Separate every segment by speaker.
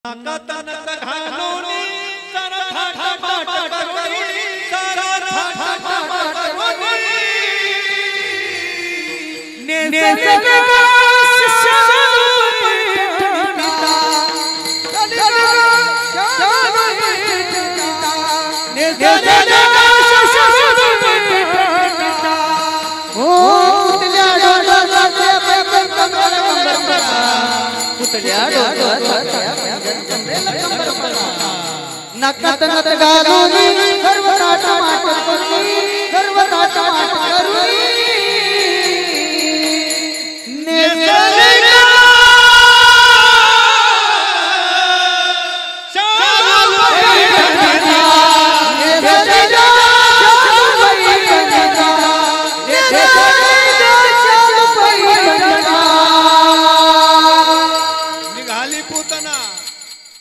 Speaker 1: नाकातनत घालूनी सारा थाट करुणी सारा थाट करुणी नेसलेगा
Speaker 2: नकतनत घालूनी सर्व ताट करुणी सर्व ताट करुणी नेसलेगा
Speaker 1: निघाली पूतना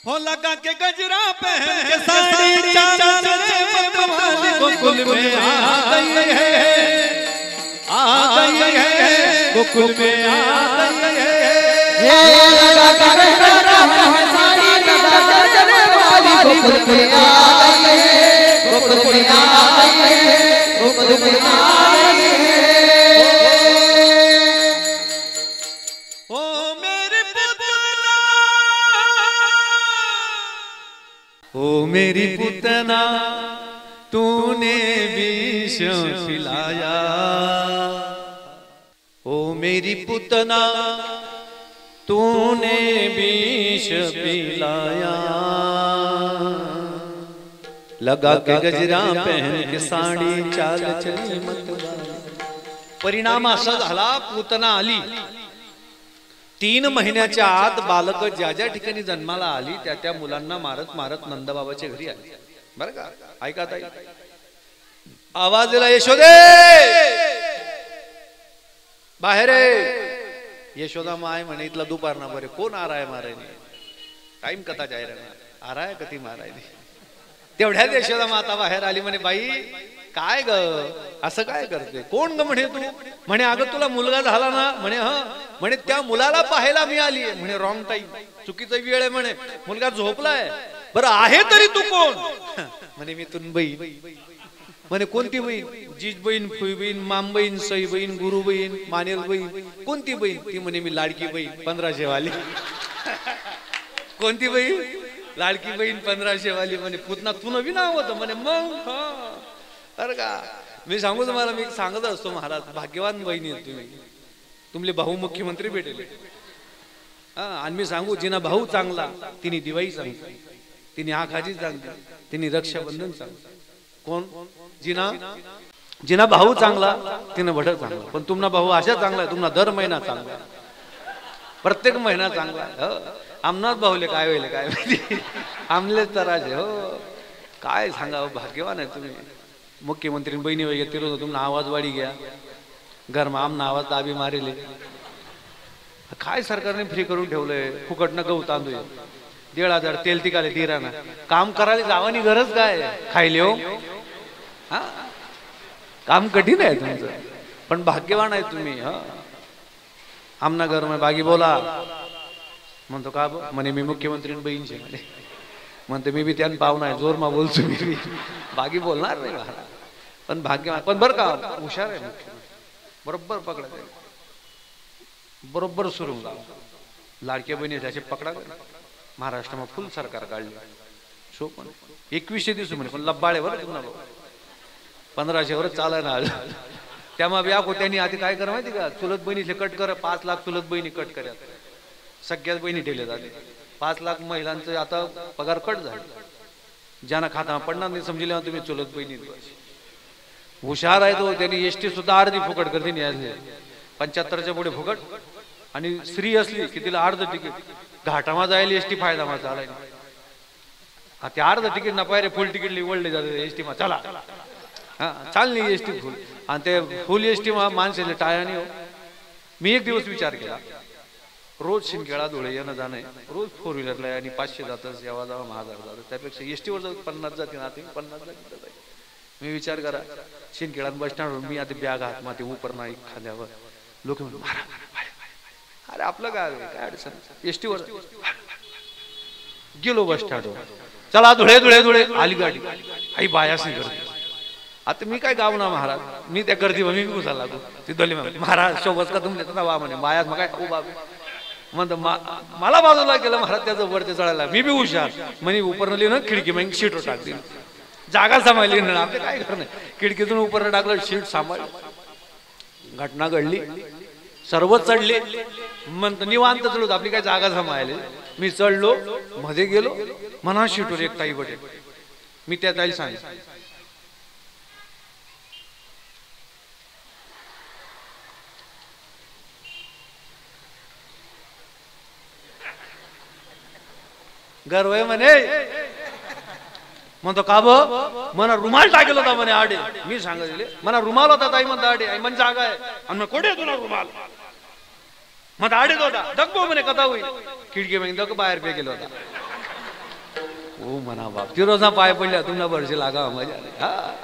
Speaker 1: हो लगा के गजरा पहन के साड़ी चादर मतवाली गोकुल में आ गई है गोकुल में आ गई है
Speaker 2: लगा के गजरा पहन साड़ी चादर वाली गोकुल में आ गई है गोकुल में आ गई है गोकुल में आ गई है
Speaker 1: ओ मेरी पुतना तूने विष पिलाया ओ मेरी पुतना तूने विष पिलाया लगा के गजरा पहन के साड़ी चाल चली मतवाली परिणाम असा झाला पुतना आली 3 महिन्याच्या आत बालक ज्या ज्या ठिकाणी जन्माला आली त्या त्या मुलांना मारत मारत नंदबाबाच्या घरी आली बरं का ऐका ताई आवाज दिला यशोदे बाहेर यशोदा माय म्हणे इथला दुपार ना बरे कोण आराय मारायने टाइम कथा जाहीर आराय कधी मारायने तेवढ्यात यशोदा माता बाहेर आली म्हणे बाई काय ग असं काय करते कोण ग म्हणे तू म्हणे अगं तुला मुलगा झाला ना म्हणे हा म्हणे त्या मुलाला पाहायला मी आली म्हणे रॉंग टाइम चुकीचा वेळ आहे म्हणे मुलगा झोपलाय बरं आहे तरी तू कोण म्हणे मी तुन बहीण म्हणे कोणती बहीण जीज बहीण फुई बहीण माम बहीण सई बहीण गुरु बहीण मानेल बहीण कोणती बहीण ती म्हणे मी लाडकी बहीण 1500 वाली कोणती बहीण लाडकी बहीण 1500 वाली म्हणे पुतना तू नवी नाव होतं म्हणे मग अरे का मी सांगू तुम्हाला मी सांगत असतो महाराज भाग्यवान बहिणी तुम्ही तुमले भाऊ मुख्यमंत्री भेटेल आणि मी सांगू जिना भाऊ चांगला तिने दिवाळी चांगली तिने आखाजी चांगली तिने रक्षाबंधन चांगलं कोण जिना भाऊ चांगला तिने भटक चांगला पण तुमना भाऊ अशा चांगला आहे तुमना दर महिना चांगला प्रत्येक महिना चांगला आमनाच भाऊले काय होईल काय माहिती आमलेच तराजे हो काय सांगा भाग्यवान आहे तुम्ही मुख्यमंत्री बहिणी वगैरे तिरो तुमना आवाज वाढी गया घरमा आमना आवाज दाबी मारेले काय सरकारने फ्री करून ठेवलंय फुकटनं गहू तांदूळ 1,500 तेल तिकाले दिराना काम करायला जावानी गरज काय खायले हो हा काम कठीण आहे तुमचं पण भाग्यवान आहे तुम्ही हा आमना घर में बागी बोला म्हणतो का म्हणे मी मुख्यमंत्री बहीण छे म्हणे म्हणते मी बी त्यान पाहुणा आहे जोर मा बोलतो मी बागी बोलणार नाही महाराज पण भाग्यवान पण बरं का हुशार आहे बरोबर पकडा बरोबर सुरू लाडक्या बहिणी त्याचे पकडा महाराष्ट्रामध्ये फुल सरकार काढले शो पण 2100 दिवस म्हणे पण लब्बाळे बरं तुम्हाला 1500 वर चालाय ना त्यामुळे व्याप त्यांनी आधी काय करा माहिती का चुलत बहिणीचे कट करा 5 लाख चुलत बहिणी कट करा सगळ्याच बहिणी ठेवल्या जाते 5 लाख महिलांचं आता पगार कट झाला ज्यांना खाता पडणार नाही समजले तुम्ही चुलत बहिणी हुशार आहे तो त्यांनी एसटी सुद्धा अर्धी फुकट करते 75च्या पुढे फुकट आणि स्त्री असली की तिला अर्ध तिकीट घाटामा जायला एसटी फायदा मा चालाय ते अर्ध तिकीट नपाय रे फुल तिकीट निवडले जाते एसटी मा चला हा चालली एसटी फुल आणि ते फुल एसटी मा माणसाला टाळ्याने हो मी एक दिवस विचार केला रोज शिंदखेडा धुळे येणं जाणं रोज 4 व्हीलरला आणि 500 जातं सेवा जावा 1000 जातं त्यापेक्षा एसटीवर जाऊ 50 जाते ना 50 जाते मी विचार करा शिंदखेडा बस स्टँड मी आता बॅग हात माते ऊपर नाही खांद्यावर लोक अरे आपलं काय काय अडचण एसटीवर गेलो बस स्टँडवर. चला धुळे धुळे धुळे आली गाडी. आई बायास गर्दी. आता मी काय गावना महाराज, मी त्या गर्दी मी घुसायला लागलो. ती दली महाराज शोभत का तुमच्या वा म्हणे बायास मग काय उभा म्हणतो मला बाजूला केलं महाराज. त्याचं वरती चढायला मी बी हुशार म्हणे उपरली ना खिडकी मग शीट टाकली. जागा सांभाळली ना आपले काय करणं. खिडकीतून उपर टाकलं शीट सांभाळली. घटना घडली. सर्व चढले म्हणतो निवांत चढलो आपली काय जागा सांभाळली. मी चढलो मध्ये गेलो म्हणा शीटवर एक ताई बटे. मी त्या ताईला सांगितलं गर्व आहे म्हणे. म्हणतो का बो म्हणा रुमाल टाकेल होता म्हणे आडे. मी सांगितले म्हणा रुमाल होता ताई म्हणता आडे. आई म्हण जागा आहे आणि मग कोठे तुला रुमाल म्हणता आडे होता डगबो म्हणे कथा होईल. खिडकी मग डग बाहेर पे गेलो होता. ओ म्हणा बाप ती रोजा पाय पडल्या तुम्हाला वर्षे लागा मजा. हा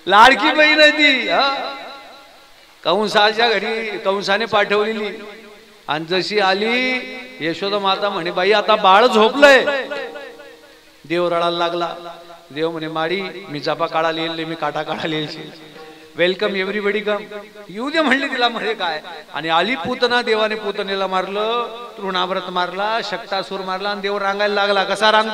Speaker 1: लाडकी बहीण आहे ती. हा कंसाच्या घरी कंसाने पाठवलेली आणि जशी आली यशोदा माता म्हणे बाई आता बाळ झोपलंय. देव रडायला लागला. देव म्हणे माडी मी चापा काढायला येईल मी काटा काढायला येईल. वेलकम एव्हरीबडी कम. येऊ दे म्हणले तिला मध्ये काय. आणि आली पूतना. देवाने पूतनेला मारलं. तृणाव्रत मारला. शक्तासूर मारला आणि देव रांगायला लागला. कसा रांग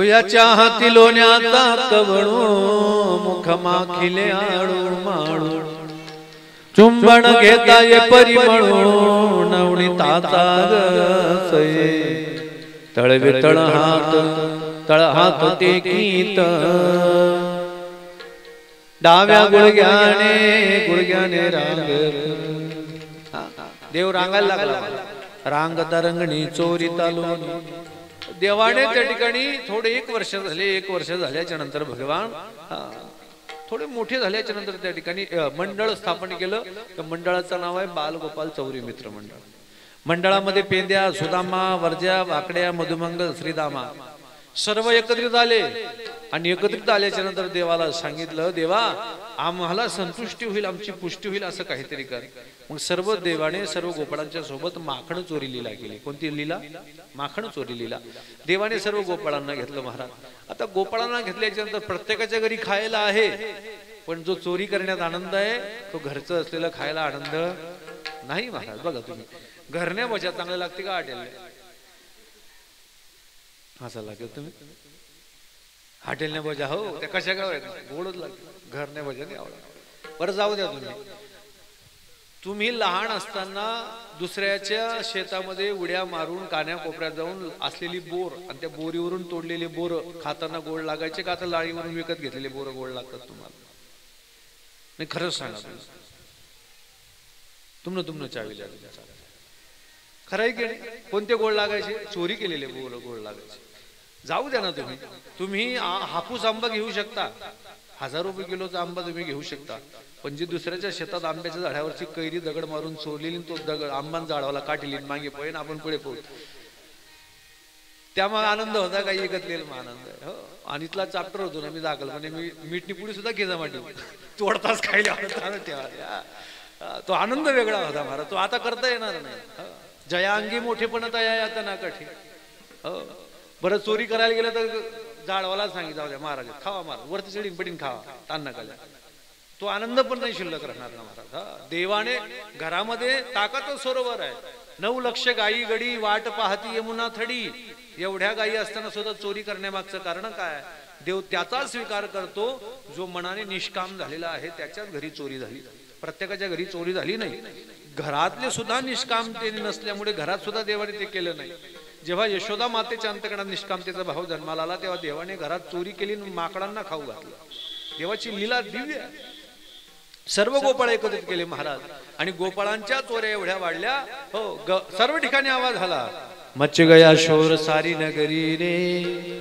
Speaker 1: याच्या हाती लोण्याचा कवणू मुख माखिले आळू माळू चुंबन घेता ये परिमळू नवणी ताता गसये तळवे तळ हात टेकीत डाव्या गुडघ्याने रांग. देव रांगायला लागला. रांग तरंगणी चोरी तालुनी. देवाने त्या ठिकाणी थोडे एक वर्ष झाल्याच्या नंतर भगवान थोडे मोठे झाल्याच्या नंतर त्या ठिकाणी मंडळ स्थापन केलं. त्या मंडळाचं नाव आहे बालगोपाल चौरी मित्र मंडळ. मंडळामध्ये पेंद्या सुदामा वर्ज्या वाकड्या मधुमंगल श्रीदामा सर्व एकत्रित आले. आणि एकत्रित आल्याच्या नंतर देवाला सांगितलं देवा आम्हाला संतुष्टी होईल आमची पुष्टी होईल असं काहीतरी कर. मग सर्व देवाने सर्व गोपाळांच्या सोबत माखण चोरी लीला केली. कोणती लीला? माखण चोरी लीला. देवाने सर्व गोपाळांना घेतलं महाराज. आता गोपाळांना घेतल्याच्या नंतर प्रत्येकाच्या घरी खायला आहे पण जो चोरी करण्यात आनंद आहे तो घरचं असलेलं खायला आनंद नाही महाराज. बघा तुम्ही घरण्या भजा चांगलं लागते का हॉटेल असं लागेल तुम्ही हॉटेलने भजा हो त्या कशा काय गोडच लागते घरने भजा नाही आवडत. बरं जाऊ द्या. तुम्ही लहान असताना दुसऱ्याच्या शेतामध्ये उड्या मारून कान्या कोपऱ्यात जाऊन असलेली बोर आणि त्या बोरीवरून तोडलेले बोर खाताना गोड लागायचे का आता लाळीवरून विकत घेतलेले बोर गोड लागतात तुम्हाला? नाही खरंच सांगा तुमनं चावी खरं आहे की नाही? कोणते गोड लागायचे? चोरी केलेले बोर गोड लागायचे. जाऊ द्या ना. तुम्ही हापूस आंबा घेऊ शकता. 1000 रुपये किलोचा आंबा तुम्ही घेऊ शकता. पण जी दुसऱ्याच्या शेतात आंब्याच्या झाडावरची कैरी दगड मारून चोरलेली तो दगड आंबा जाळवाला काढली मागे पोहे आपण पुढे पोहत त्यामुळे आनंद होता काही एकत्रेल आनंद आहे. आणि इथला चॅप्टर होतो ना मी दाखल म्हणजे मी मीठनी पुडी सुद्धा खेचा माटी तोडताच खायला ठेवा. तो आनंद वेगळा होता महाराज. तो आता करता येणार नाही. जया अंगी मोठेपणा तया आता ना कठी. बरं चोरी करायला गेलं तर जाळवाला सांगितलं द्या महाराज खावा महाराज वरती चढीन पडीन खावा ताण नका. तो आनंद पण नाही शिल्लक राहणार ना महाराज. देवाने घरामध्ये ताकाच सरोवर आहे. 9 लक्ष गायी गडी वाट पाहती यमुना थडी. एवढ्या गायी असताना सुद्धा चोरी करण्यामागचं कारण काय? देव त्याचा स्वीकार करतो जो मनाने निष्काम झालेला आहे. त्याच्याच घरी चोरी झाली. प्रत्येकाच्या घरी चोरी झाली नाही. घरातले सुद्धा निष्कामतेने नसल्यामुळे घरात सुद्धा देवाने ते केलं नाही. जेव्हा यशोदा मातेच्या अंतकरणात निष्कामतेचा भाव जन्माला आला तेव्हा देवाने घरात चोरी केली माकडांना खाऊ घातलं. देवाची लीला दिव्य आहे. सर्व गोपाळ एकत्रित केले महाराज. आणि गोपाळांच्या चोऱ्या एवढ्या वाढल्या हो सर्व ठिकाणी आवाज झाला मच गया शोर सारी नगरी रे